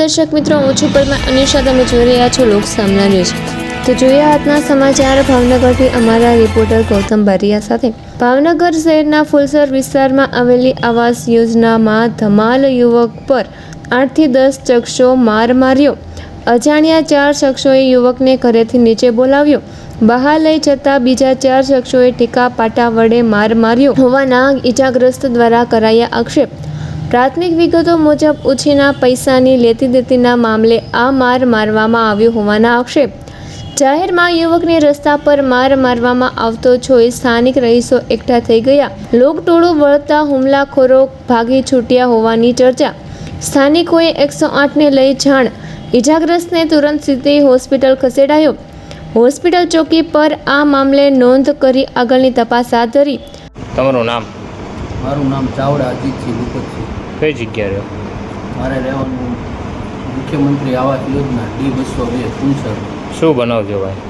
દર્શક મિત્રો, હું છું પરમાર અનિશા. તમે જોઈ રહ્યા છો લોક સામના ન્યૂઝ. તો જોઈએ આજના સમાચાર ભાવનગરથી અમારા રિપોર્ટર ગૌતમ બારિયા સાથે. ભાવનગર શહેરના ફુલસર વિસ્તારમાં આવેલી આવાસ યોજનામાં ધમાલ. યુવક પર 8 થી 10 શખ્સો માર માર્યો. અજાણ્યા 4 શખ્સોએ યુવકને ઘરેથી નીચે બોલાવ્યો. બહાર લઈ જતા બીજા 4 શખ્સોએ ટીકા પાટા વડે માર માર્યો હોવાના ઈજાગ્રસ્ત દ્વારા કરાયા આક્ષેપ. પ્રાથમિક વિગતો મુજબ ઉછીના પૈસાની લેતી દેતીના મામલે આ માર મારવામાં આવ્યો હોવાના આક્ષેપ. જાહેરમાં યુવકને રસ્તા પર માર મારવામાં આવતો જોઈ સ્થાનિક રહીશો એકઠા થઈ ગયા. લોકટોળું વળતા હુમલાખોરો ભાગી છૂટ્યા હોવાની ચર્ચા. સ્થાનિકોએ 108ને લઈ જાણ. ઈજાગ્રસ્તને તુરંત સિટી હોસ્પિટલ ખસેડાયો. હોસ્પિટલ ચોકી પર આ મામલે નોંધ કરી આગળની તપાસ હાથ ધરી. તમારું નામ? મારું નામ ચાવડા અજીતસિંહ ભૂપતસિંહ. કઈ જગ્યા રહ્યો? મારે રહેવાનું મુખ્યમંત્રી આવાસ યોજના D202 ફુલસર. શું બનાવજો ભાઈ?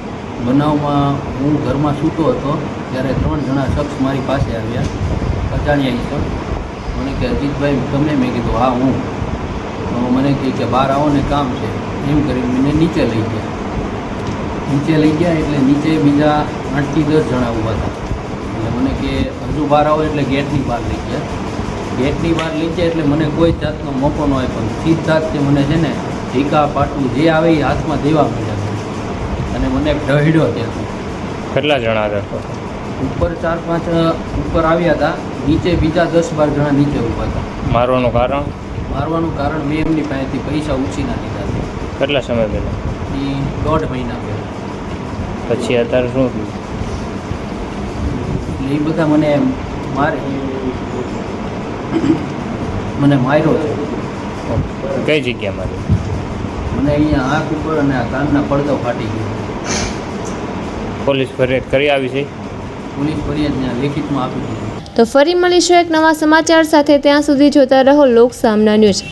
બનાવમાં હું ઘરમાં સૂતો હતો ત્યારે 3 જણા શખ્સ મારી પાસે આવ્યા. અજાણ્યા ઈસમ. મને કે અજીતભાઈ તમે? મેં કીધું હા હું. તો મને કહે કે બહાર આવો ને કામ છે. એમ કરીને મને નીચે લઈ ગયા. એટલે નીચે બીજા 8 થી 10 જણા ઊભા હતા. એટલે મને કે હજુ બહાર આવો એટલે ગેટની બહાર લઈ ગયા. ગેટની બહાર લઈ ગયા એટલે મને કોઈ જાતનો મોકો ન આપ્યો. સીધા જ મને છે ને ઢીકા પાટું જે આવે એ હાથમાં દેવા મળ્યા અને મને ઢહેડ્યો ત્યાંથી. કેટલા જણા હતા? ઉપર 4-5 ઉપર આવ્યા હતા. નીચે બીજા 10-12 જણા નીચે ઊભા હતા. મારવાનું કારણ? મારવાનું કારણ મેં એમની પાસેથી પૈસા ઉછીના લીધા હતા. કેટલા સમય પહેલાં? એ 1.5 મહિના પહેલાં. પછી અત્યારે શું થયું? એટલે એ બધા મને માર્યો છે. કઈ જગ્યા મારી? મને અહીંયા આંખ ઉપર અને આ કાનના પડદો ફાટી ગયો. પોલીસ ફરિયાદ કરી આવી છે? પોલીસ ફરિયાદ ત્યાં લેખિતમાં આપી દીધી. તો ફરી મળીશું એક નવા સમાચાર સાથે. ત્યાં સુધી જોતા રહો લોક સામના ન્યૂઝ.